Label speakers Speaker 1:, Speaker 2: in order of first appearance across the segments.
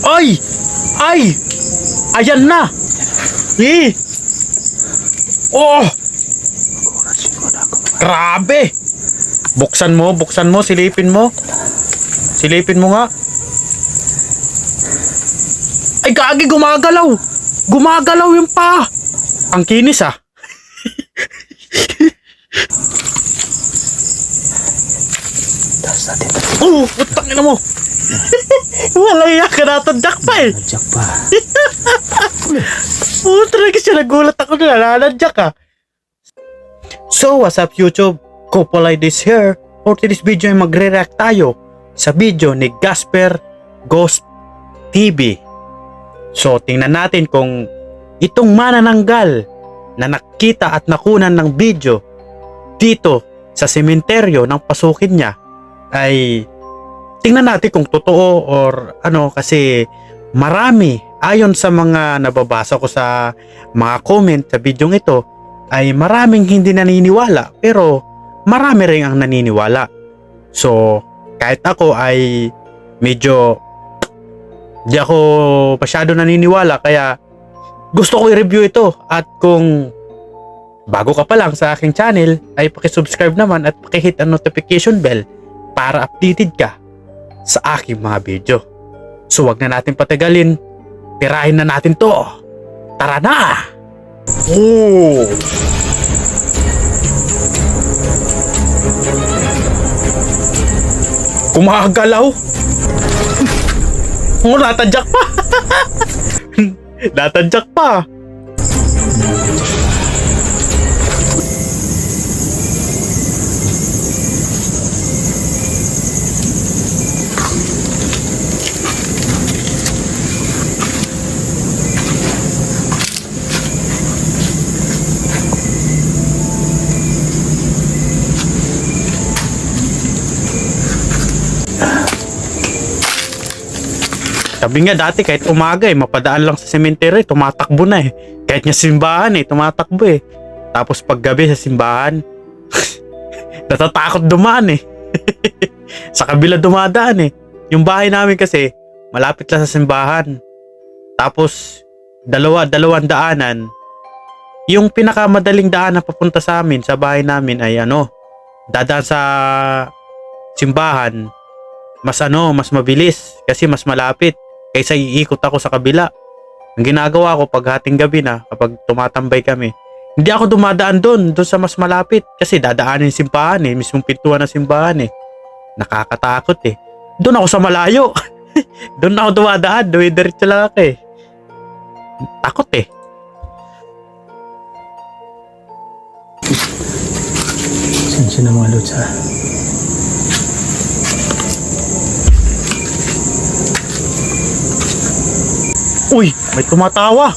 Speaker 1: Ay! Ay! Ayan na! Eh! Oh! Grabe! Buksan mo, silipin mo. Silipin mo nga. Ay, gagi, gumagalaw! Gumagalaw yung pa! Ang kinis ah. Oh, putang ina mo. Wala iya ka natadyak pa eh.
Speaker 2: Nadyak pa.
Speaker 1: Oh, talaga siya, nagulat ako na nanadyak ah. So, what's up YouTube? Copolitis here. For today's video ay magre-react tayo sa video ni Gasper Ghost TV. So, tingnan natin kung itong manananggal na nakita at nakunan ng video dito sa sementeryo ng pasukin niya ay tingnan natin kung totoo or ano, kasi marami ayon sa mga nababasa ko sa mga comment sa video ito ay maraming hindi naniniwala pero marami rin ang naniniwala. So kahit ako ay medyo di ako masyado naniniwala kaya gusto ko i-review ito, at kung bago ka pa lang sa aking channel ay paki-subscribe naman at paki-hit ang notification bell para updated ka sa aking mga video. So wag na natin patagalin, tirahin na natin to. Tara na! Oh! Kumagalaw? Oh, natadyak pa! Natadyak pa! Sabi nga dati kahit umaga mapadaan lang sa sementeryo tumatakbo na eh. Kahit nga simbahan tumatakbo eh. Tapos paggabi sa simbahan natatakot dumaan eh. Sa kabila dumadaan eh. Yung bahay namin kasi malapit lang sa simbahan. Tapos dalawang daanan. Yung pinakamadaling daan na papunta sa amin sa bahay namin ay dadaan sa simbahan. Mas mabilis kasi mas malapit kaysa iikot ako sa kabila. Ang ginagawa ko pag hating gabi na, kapag tumatambay kami, hindi ako dumadaan doon sa mas malapit kasi dadaanin yung simbahan mismong pintuan ng simbahan nakakatakot doon ako sa malayo. Doon ako dumadaan, diretso lang ako takot
Speaker 2: Saan siya na mga lods ha?
Speaker 1: Uy, may tumatawa.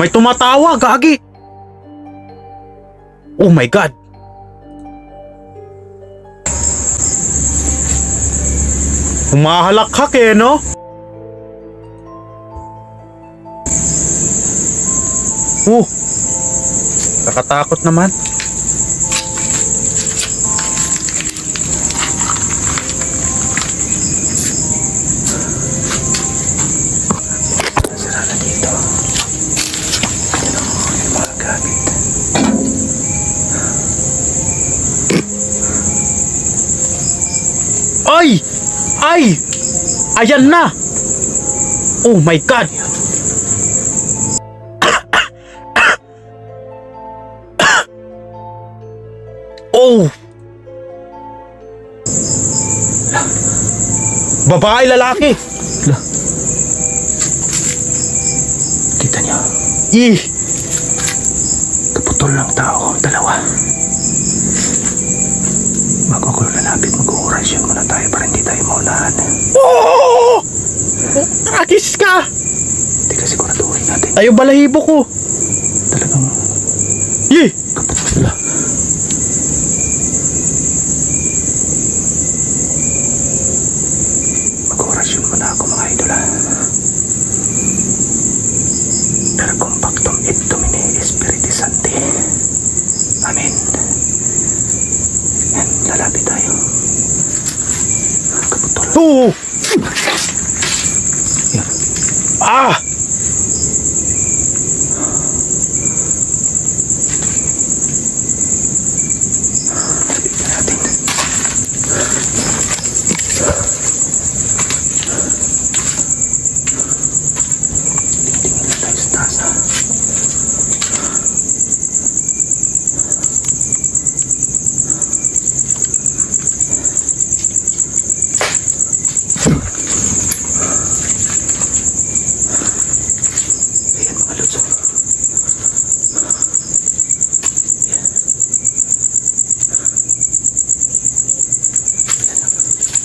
Speaker 1: May tumatawa, gagi. Oh my God. Humahalakhak no? Kakatakot naman. Ay! Ay! Ayan na! Oh my God! Oh! Babae, lalaki!
Speaker 2: Kita niyo? Kaputol ng tao, dalawa. Bago ako lalapit, mag-orasyon muna tayo para hindi tayo maunahan.
Speaker 1: Oh! Nakakis ka!
Speaker 2: Hindi kasi siguraduhin natin.
Speaker 1: Tayo balahibo ko.
Speaker 2: Talagang kaputol lang. Mag-orasyon muna ako mga idol ha. Per compactum et domine Spiritus Sancti. Amen. Yan, lalapit tayo. Kaputol.
Speaker 1: Oh! Ah!
Speaker 2: Tingin tayo sa taas ha. Ayan mga lods.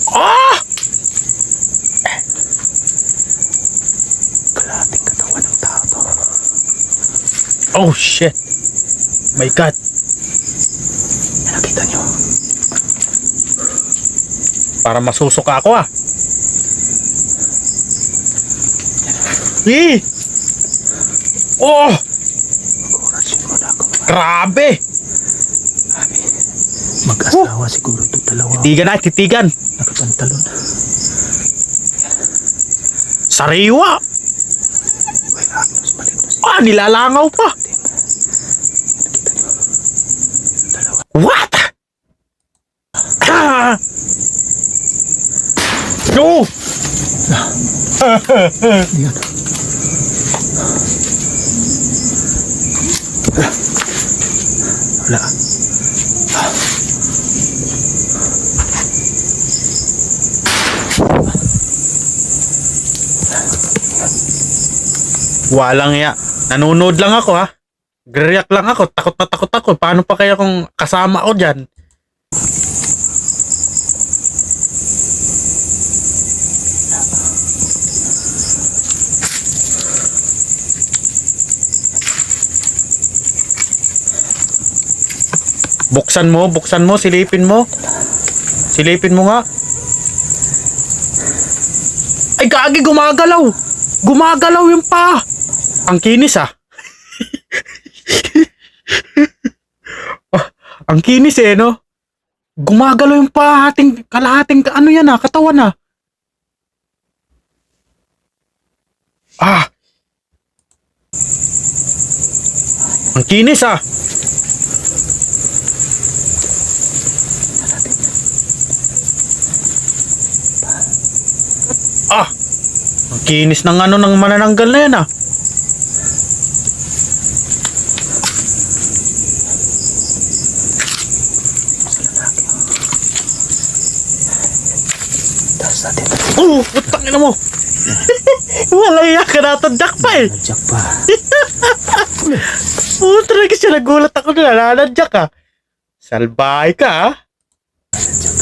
Speaker 1: Ah!
Speaker 2: Kalahating katawan ng tao to.
Speaker 1: Oh shit. My God.
Speaker 2: Yan, nakita nyo.
Speaker 1: Para masusuka ako ah. Eh! Oh!
Speaker 2: Mag-orasyon muna ako mga
Speaker 1: Grabe!
Speaker 2: abi. Mag-asawa siguro ito dalawa.
Speaker 1: Titigan na, titigan.
Speaker 2: Nakapantalon.
Speaker 1: Sariwa!
Speaker 2: Uy, Agnos, malignos.
Speaker 1: Ah, nilalangaw pa.
Speaker 2: Nakita nyo. Dalawa.
Speaker 1: What? Ah! No!
Speaker 2: Yan. Wala.
Speaker 1: Walang ya. Nanonood lang ako ha. React lang ako. Takot na takot ako. Paano pa kaya kung kasama ko dyan? Buksan mo, silipin mo. Silipin mo nga. Ay, gagi, gumagalaw. Gumagalaw yung pa. Ang kinis ah. Ah, ang kinis eh, no? Gumagalaw yung pa. Kalahating, ano yan ah, katawan ah. Ah. Ang kinis ah. Ah. Ang kinis ng ano ng manananggal na yan ah.
Speaker 2: Taas natin.
Speaker 1: Putang ina mo. Wala yan ka natadyak pa eh.
Speaker 2: Nadyak pa.
Speaker 1: Talaga siya, nagulat ako na nanadyak ah. Salbahay ka ah.
Speaker 2: Nadyak.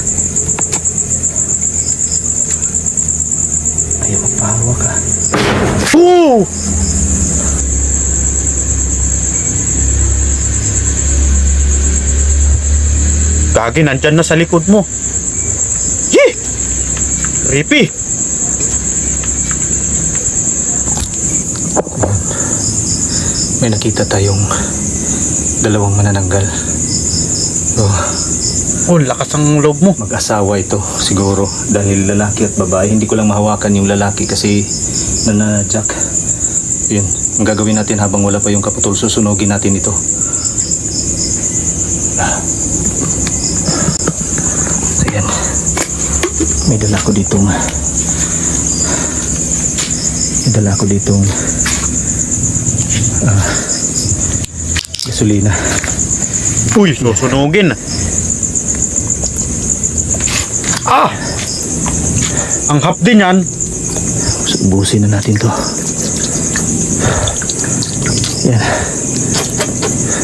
Speaker 2: Ayaw magpahawak ha.
Speaker 1: Oo! Gagi, nandyan na sa likod mo. Yee! Creepy!
Speaker 2: May nakita tayong dalawang manananggal.
Speaker 1: Oh, lakas ang loob mo.
Speaker 2: Mag-asawa ito siguro dahil lalaki at babae. Hindi ko lang mahawakan yung lalaki kasi nananadyak. Yun, ang gagawin natin habang wala pa yung kaputol, susunogin natin ito. So yan, may dala ko ditong gasolina.
Speaker 1: Uy, susunugin. Ah! Ang hapdi niyan.
Speaker 2: So, ubusin na natin to. Yan.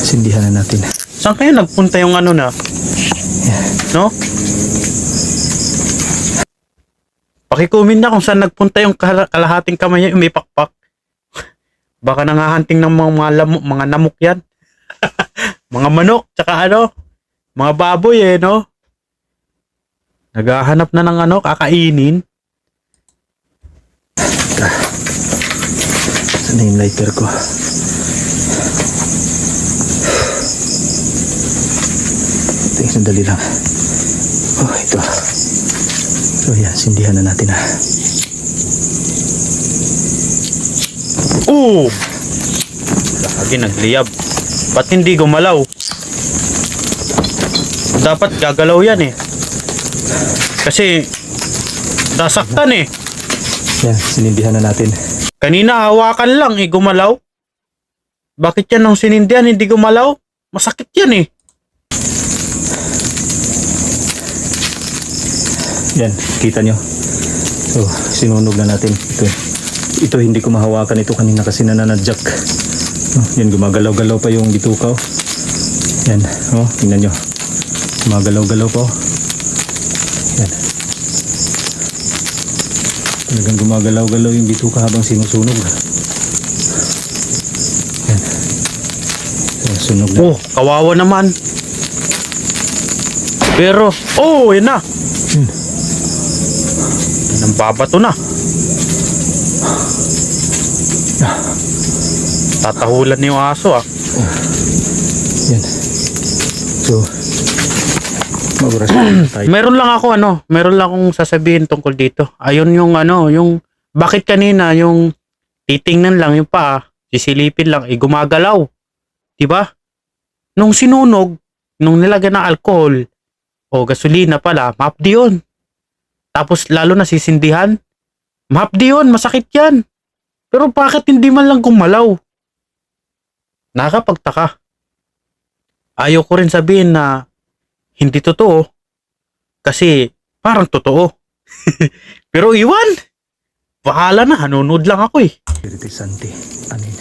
Speaker 2: Sindihan na natin.
Speaker 1: Saan kaya nagpunta yung ano na?
Speaker 2: Yan.
Speaker 1: No? Pakikumin na kung saan nagpunta yung kalahating kamay niya, yung may pakpak. Baka nangahanting ng mga namok yan. Mga manok, tsaka ano, mga baboy eh, no? Naghahanap na ng ano, kakainin.
Speaker 2: Saan na yung lighter ko? Ito, sandali lang. Oh, ito. So yan, sindihan na natin ha.
Speaker 1: Oo! Lagi nagliyab. Ba't hindi gumalaw? Dapat gagalaw yan eh. Kasi nasaktan eh.
Speaker 2: Yan, sinindihan na natin.
Speaker 1: Kanina hawakan lang eh, gumalaw. Bakit yan nung sinindihan hindi gumalaw? Masakit yan eh.
Speaker 2: Yan, kita nyo. So, sinunog na natin. Ito hindi ko mahawakan ito kanina kasi nananadjak. Yan, gumagalaw-galaw pa yung bitukaw. Yan, tingnan nyo. Gumagalaw-galaw pa. Yan. Talagang gumagalaw-galaw yung bituka habang sinusunog. Yan. So, sunog na.
Speaker 1: Oh, kawawa naman. Pero, yan na. Nang babato na. Tatahulan ni yung aso ah.
Speaker 2: Yan. So, maguras tayo.
Speaker 1: Meron lang akong sasabihin tungkol dito. Ayun yung yung bakit kanina yung titingnan lang yung paa, sisilipin lang, gumagalaw. Diba? Nung sinunog, nung nilagyan ng alcohol o gasolina pala, mapdi yun. Tapos lalo na sisindihan, mapdi yun, masakit yan. Pero bakit hindi man lang gumalaw? Nakakapagtaka. Ayaw ko rin sabihin na hindi totoo kasi parang totoo. Pero iwan. Bahala na, hanunod lang ako eh.
Speaker 2: Santi, anin.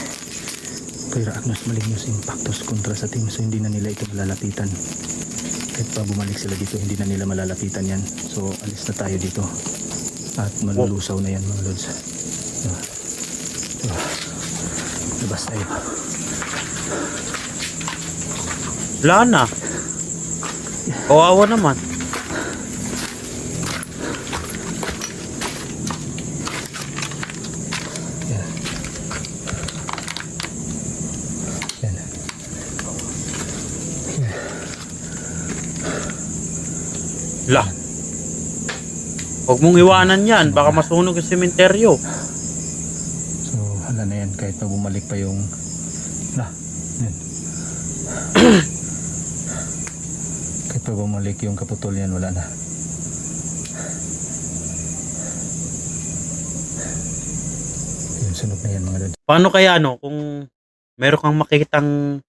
Speaker 2: Pero agnos malignos impactos kontra sa team so hindi na nila ito malalapitan. Kahit pa bumalik sila dito, hindi na nila malalapitan yan. So alis na tayo dito. At malulusaw na yan mga lods. Labas tayo.
Speaker 1: Wala na. Kawawa naman.
Speaker 2: Yan. Yan.
Speaker 1: La. Huwag mong iwanan yan. Baka masunog yung sementeryo.
Speaker 2: So hala na yan kahit pa bumalik pa yung yan. Kahit pa bumalik yung kaputol yan, wala na. Yun, sunog na yan mga lods.
Speaker 1: Paano kaya kung meron kang makikitang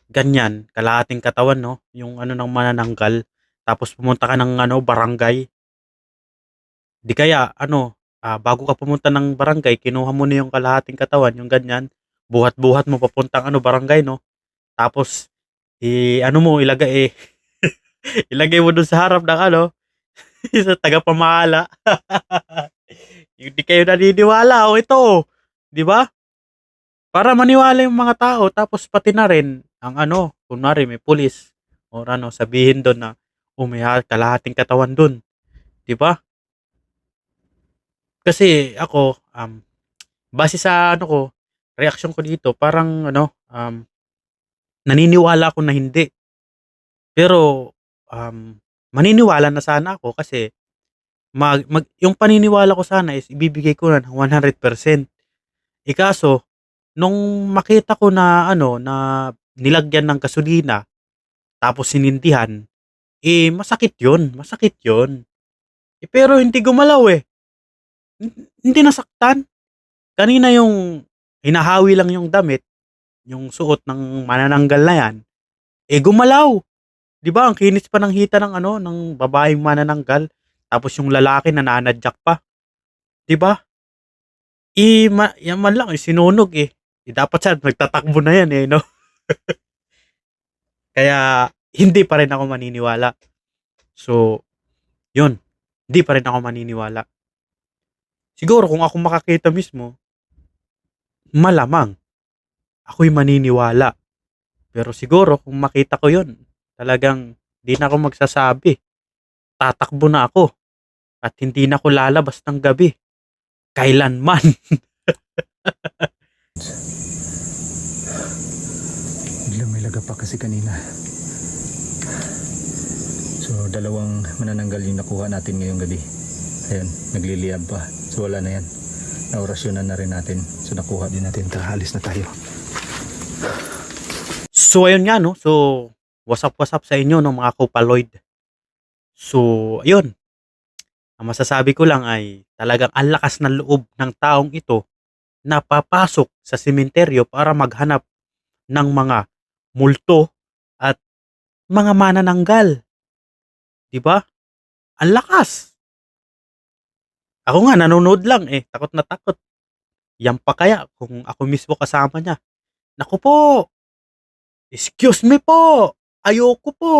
Speaker 1: ganyan, kalahating katawan yung ng manananggal, tapos pumunta ka ng barangay. Di kaya bago ka pumunta ng barangay, kinuha mo na yung kalahating katawan, yung ganyan, buhat-buhat mo papuntang barangay Tapos ilagay ilagay mo dun sa harap ng sa tagapamahala. Hindi kayo naniniwala ito, di ba? Para maniwala yung mga tao, tapos pati na rin ang kunwari may pulis o sabihin doon na may kalahating katawan doon, di ba? Kasi ako base sa reaksyon ko dito, parang naniniwala ako na hindi. Pero maniniwala na sana ako kasi yung paniniwala ko sana is ibibigay ko na ng 100%. Kaso nung makita ko na na nilagyan ng gasolina tapos sinindihan, masakit 'yun. Pero hindi gumalaw hindi nasaktan. Kanina yung hinahawi lang yung damit, yung suot ng manananggal na yan, gumalaw. 'Di ba? Ang kinis pa ng hita ng ng babaeng manananggal, tapos yung lalaki nananadyak pa. 'Di ba? Yan man lang sinunog dapat siya nagtatakbo na yan no. Kaya hindi pa rin ako maniniwala. So, 'yun. Hindi pa rin ako maniniwala. Siguro kung ako makakita mismo, malamang ako'y maniniwala. Pero siguro kung makita ko 'yun, talagang di na ako magsasabi. Tatakbo na ako at hindi na ako lalabas ng gabi. Kailanman.
Speaker 2: Biglang may laga pa kasi kanina. So dalawang manananggal yung nakuha natin ngayong gabi. Ayun, nagliliyab pa. So wala na yan. naorasyonan na rin natin. So nakuha din natin. Tara, alis na tayo.
Speaker 1: So ayun nga no. So what's up sa inyo no mga Kopaloid. So ayun. Ang masasabi ko lang ay talagang ang lakas ng loob ng taong ito na papasok sa sementeryo para maghanap ng mga multo at mga manananggal. 'Di ba? Ang lakas. Ako nga nanonood lang eh, takot na takot. Yan pa kaya kung ako mismo kasama niya. Naku po. Excuse me po. Ayoko po.